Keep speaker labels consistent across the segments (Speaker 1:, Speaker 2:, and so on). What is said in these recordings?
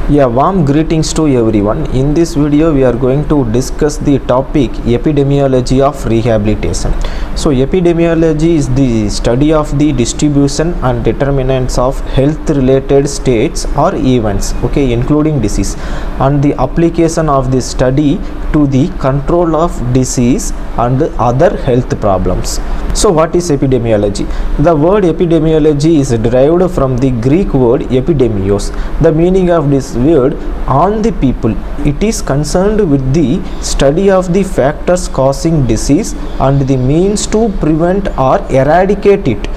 Speaker 1: Yeah, warm greetings to everyone. In this video, we are going to discuss the topic epidemiology of rehabilitation. So, epidemiology is the study of the distribution and determinants of health-related states or events, okay, including disease, and the application of this study to the control of disease and other health problems. So, what is epidemiology? The word epidemiology is derived from the Greek word epidemios. The meaning of this word on the people. It is concerned with the study of the factors causing disease and the means to prevent or eradicate it.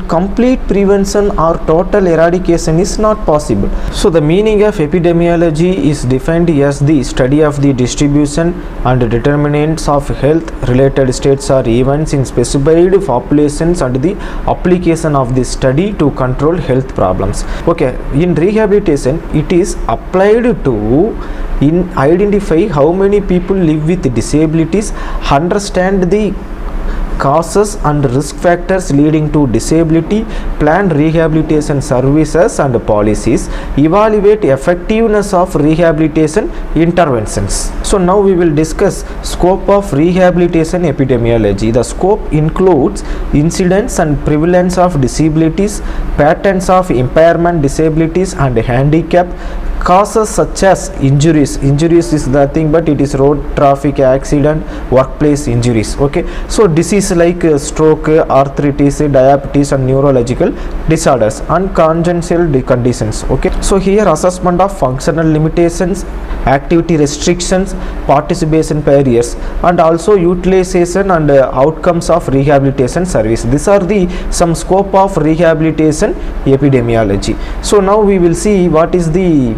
Speaker 1: Complete prevention or total eradication is not possible. So the meaning of epidemiology is defined as the study of the distribution and determinants of health related states or events in specified populations and the application of this study to control health problems. Okay, in rehabilitation it is applied to identify how many people live with disabilities, understand the causes and risk factors leading to disability, plan rehabilitation services and policies, evaluate effectiveness of rehabilitation interventions. So now we will discuss scope of rehabilitation epidemiology. The scope includes incidence and prevalence of disabilities, patterns of impairment, disabilities and handicap, causes such as injuries is nothing but it is road traffic accident, workplace injuries, okay. So disease like stroke, arthritis, diabetes and neurological disorders and congenital conditions, okay. So here assessment of functional limitations, activity restrictions, participation barriers and also utilization and outcomes of rehabilitation service. These are the some scope of rehabilitation epidemiology. So now we will see what is the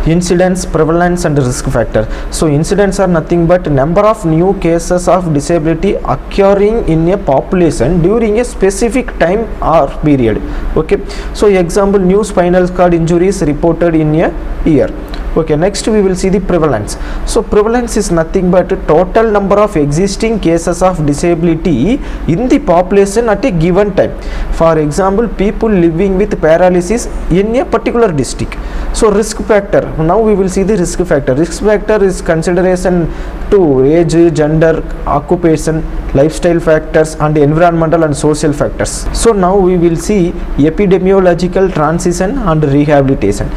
Speaker 1: incidence, prevalence and risk factor. So incidents are nothing but number of new cases of disability occurring in a population during a specific time or period, okay. So example, new spinal cord injuries reported in a year. Okay, next we will see the prevalence. So prevalence is nothing but total number of existing cases of disability in the population at a given time. For example, people living with paralysis in a particular district. So risk factor, now we will see the risk factor. Risk factor is consideration to age, gender, occupation, lifestyle factors and environmental and social factors. So now we will see epidemiological transition and rehabilitation.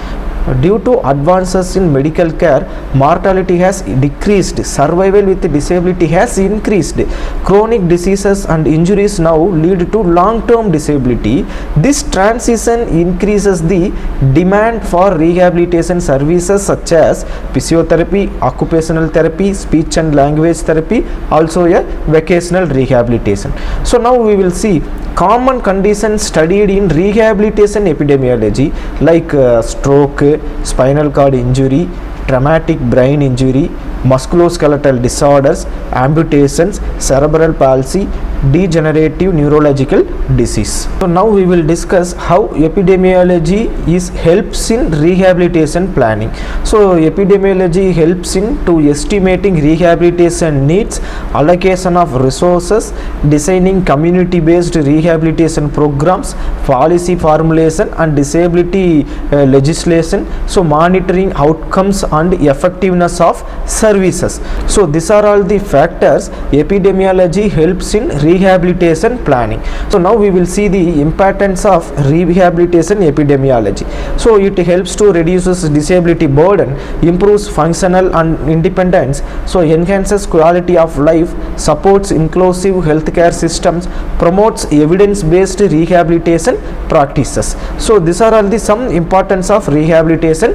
Speaker 1: Due to advances in medical care, mortality has decreased, survival with disability has increased, chronic diseases and injuries now lead to long-term disability. This transition increases the demand for rehabilitation services such as physiotherapy, occupational therapy, speech and language therapy, also a vocational rehabilitation. So now we will see common conditions studied in rehabilitation epidemiology like stroke, spinal cord injury, traumatic brain injury, musculoskeletal disorders, amputations, cerebral palsy, degenerative neurological disease. So now we will discuss how epidemiology helps in rehabilitation planning. So epidemiology helps in to estimating rehabilitation needs, allocation of resources, designing community-based rehabilitation programs, policy formulation and disability legislation. So monitoring outcomes and effectiveness of services. So these are all the factors epidemiology helps in rehabilitation planning. So now we will see the importance of rehabilitation epidemiology. So it helps to reduces disability burden, improves functional and independence, so enhances quality of life, supports inclusive healthcare systems, promotes evidence-based rehabilitation practices. So these are all the some importance of rehabilitation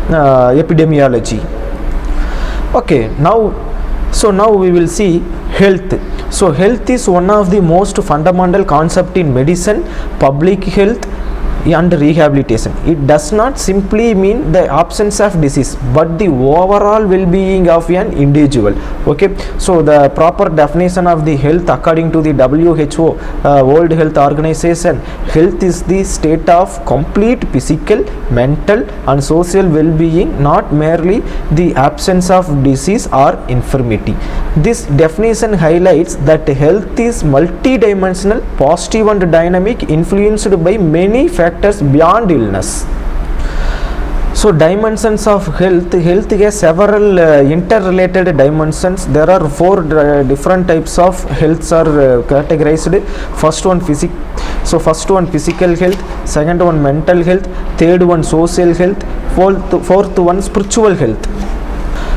Speaker 1: epidemiology. Okay, now we will see health. So health is one of the most fundamental concept in medicine, public health and rehabilitation. It does not simply mean the absence of disease but the overall well-being of an individual, okay. So the proper definition of the health according to the WHO, World Health Organization, health is the state of complete physical, mental and social well-being, not merely the absence of disease or infirmity. This definition highlights that health is multidimensional, positive and dynamic, influenced by many factors beyond illness. So dimensions of health has several interrelated dimensions. There are four different types of healths are categorized. First one first one physical health, second one mental health, third one social health, fourth one spiritual health.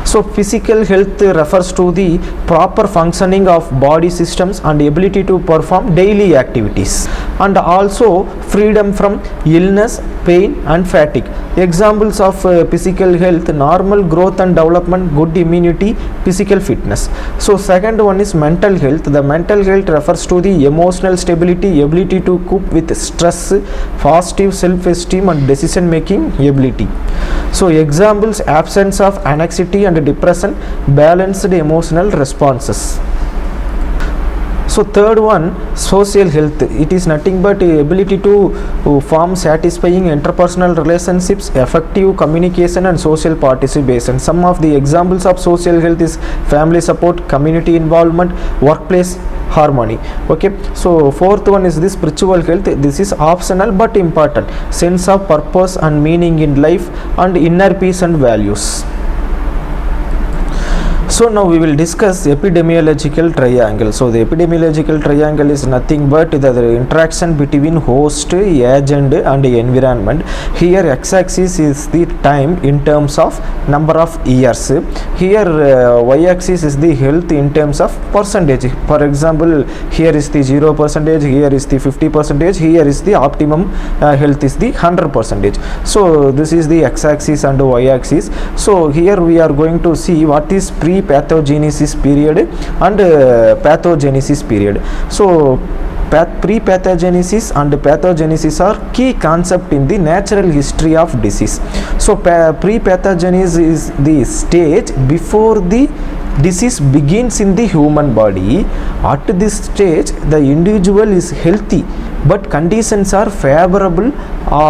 Speaker 1: So physical health refers to the proper functioning of body systems and ability to perform daily activities, and also freedom from illness, pain and fatigue. Examples of physical health: normal growth and development, good immunity, physical fitness. So second one is mental health. The mental health refers to the emotional stability, ability to cope with stress, positive self-esteem and decision making ability. So examples: absence of anxiety and depression, balanced emotional responses. So third one, social health. It is nothing but ability to form satisfying interpersonal relationships, effective communication and social participation. Some of the examples of social health is family support, community involvement, workplace harmony. Okay, so fourth one is the spiritual health. This is optional but important: sense of purpose and meaning in life and inner peace and values. So now we will discuss epidemiological triangle. So the epidemiological triangle is nothing but the interaction between host, agent and environment. Here x-axis is the time in terms of number of years. Here y-axis is the health in terms of percentage. For example, here is the 0%, here is the 50%, here is the optimum health is the 100%. So this is the x-axis and y-axis. So here we are going to see what is pre-pathogenesis period and pathogenesis period. So pre-pathogenesis and pathogenesis are key concept in the natural history of disease. So pre-pathogenesis is the stage before the disease begins in the human body. At this stage the individual is healthy but conditions are favorable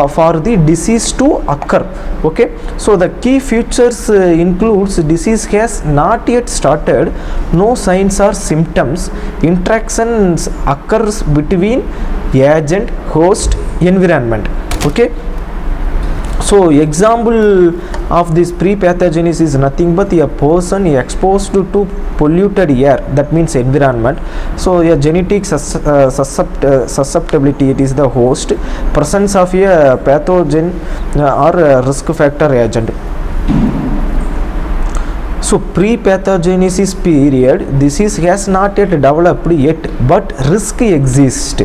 Speaker 1: for the disease to occur. Okay, so the key features includes: disease has not yet started, no signs or symptoms, interactions occurs between agent, host, environment. Okay, so example of this pre-pathogenesis is nothing but a person exposed to polluted air, that means environment. So a genetic susceptibility, it is the host. Presence of a pathogen or risk factor agent. So pre-pathogenesis period, disease has not yet developed yet but risk exists.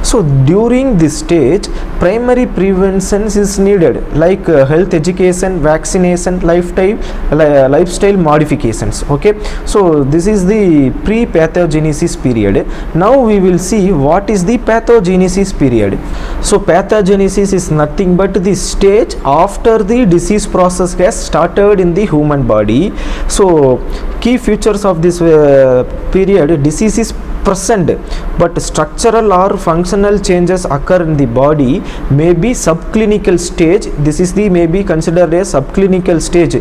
Speaker 1: So during this stage primary prevention is needed, like health education, vaccination, lifestyle modifications. Okay, so this is the pre-pathogenesis period. Now we will see what is the pathogenesis period. So pathogenesis is nothing but the stage after the disease process has started in the human body. So key features of this period: disease is present but structural or functional changes occur in the body, may be subclinical stage. This is the may be considered a subclinical stage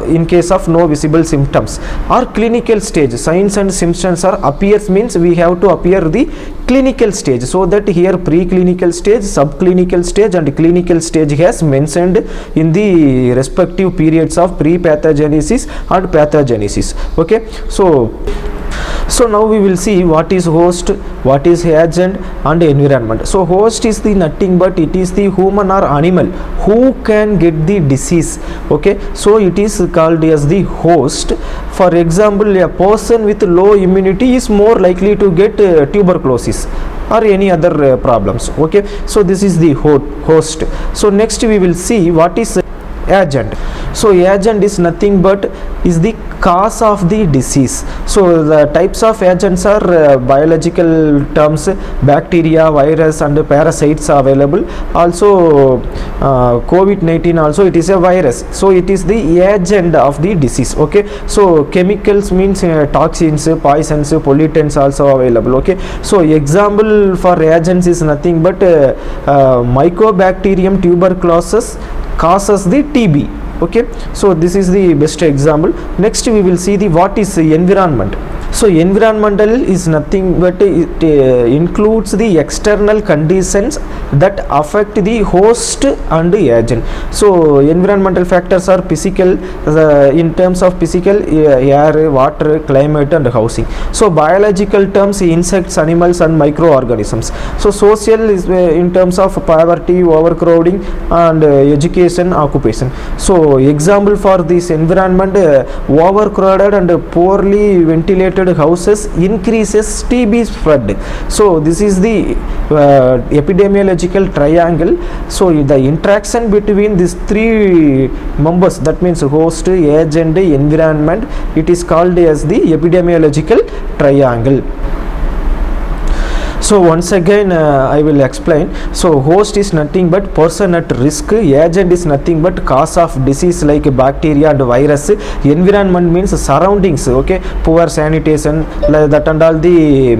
Speaker 1: in case of no visible symptoms, or clinical stage. Signs and symptoms are appears, means we have to appear the clinical stage. So that here preclinical stage, subclinical stage and clinical stage has mentioned in the respective periods of pre-pathogenesis and pathogenesis. Okay, so now we will see what is host, what is agent and environment. So host is the nothing but it is the human or animal who can get the disease. Okay, so it is called as the host. For example, a person with low immunity is more likely to get tuberculosis or any other problems. Okay, so this is the host. So next we will see what is agent. So agent is nothing but is the cause of the disease. So the types of agents are biological terms: bacteria, virus and parasites are available. Also COVID-19 also it is a virus, so it is the agent of the disease. Okay, so chemicals means toxins, poisons, pollutants also available. Okay, so example for agents is nothing but Mycobacterium tuberculosis causes the TB. Okay, so this is the best example. Next we will see the what is environment. So environmental is nothing but it includes the external conditions that affect the host and agent. So environmental factors are physical, in terms of physical, air, water, climate and housing. So biological terms, insects, animals and microorganisms. So social is in terms of poverty, overcrowding and education, occupation. So example for this environment, overcrowded and poorly ventilated houses increases TB spread. So this is the epidemiological triangle. So the interaction between these three members, that means host, agent, environment, it is called as the epidemiological triangle. So once again I will explain. So host is nothing but person at risk, agent is nothing but cause of disease like bacteria and virus, environment means surroundings, okay, poor sanitation, that and all the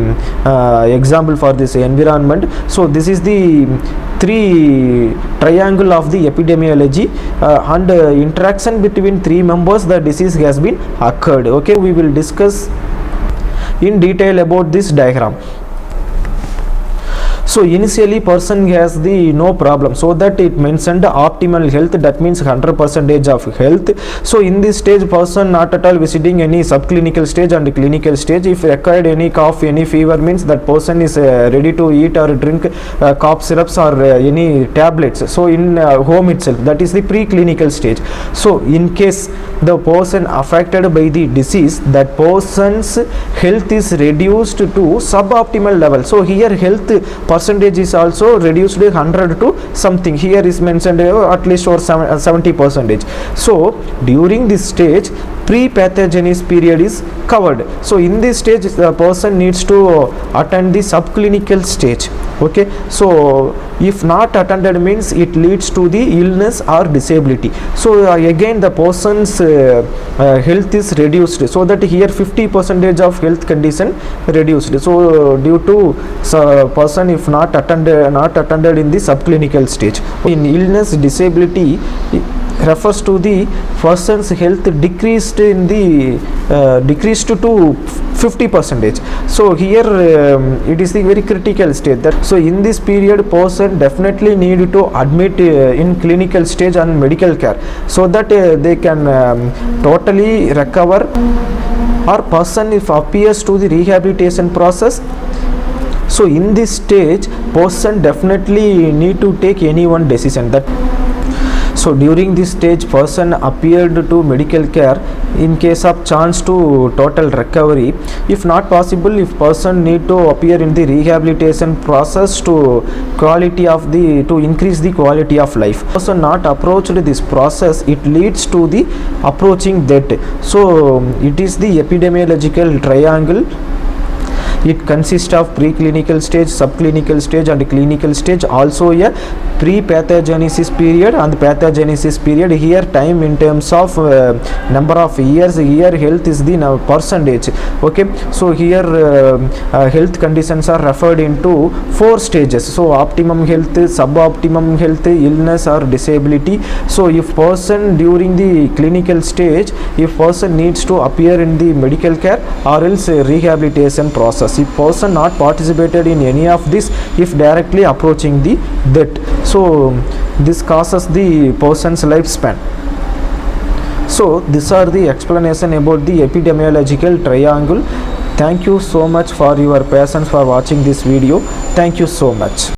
Speaker 1: example for this environment. So this is the three triangle of the epidemiology, and interaction between three members the disease has been occurred. Okay, we will discuss in detail about this diagram. So initially person has the no problem, so that it mentioned optimal health, that means 100% of health. So in this stage person not at all visiting any subclinical stage and clinical stage. If required any cough, any fever, means that person is ready to eat or drink cough syrups or any tablets. So in home itself, that is the preclinical stage. So in case the person affected by the disease, that person's health is reduced to suboptimal level. So here health percentage is also reduced 100 to something. Here is mentioned at least or 70%. So during this stage pre-pathogenesis period is covered. So in this stage the person needs to attend the subclinical stage. Okay, so if not attended means it leads to the illness or disability. So again the person's health is reduced, so that here 50% of health condition reduced. So due to person if not attended in the subclinical stage. In illness, disability refers to the person's health decreased in the decreased to 50%. So here it is the very critical state. That so in this period person definitely need to admit in clinical stage and medical care, so that they can totally recover, or person if appears to the rehabilitation process. So in this stage person definitely need to take any one decision. That so during this stage person appeared to medical care in case of chance to total recovery. If not possible, if person need to appear in the rehabilitation process to quality of the to increase the quality of life. Person not approached this process, it leads to the approaching death. So it is the epidemiological triangle. It consists of preclinical stage, subclinical stage and clinical stage. Also a pre-pathogenesis period and pathogenesis period. Here time in terms of number of years, here health is the percentage. Okay, so here health conditions are referred into 4 stages. So optimum health, suboptimum health, illness or disability. So if person during the clinical stage, if person needs to appear in the medical care or else rehabilitation process. If person not participated in any of this, if directly approaching the death, so this causes the person's lifespan. So these are the explanation about the epidemiological triangle. Thank you so much for your patience for watching this video. Thank you so much.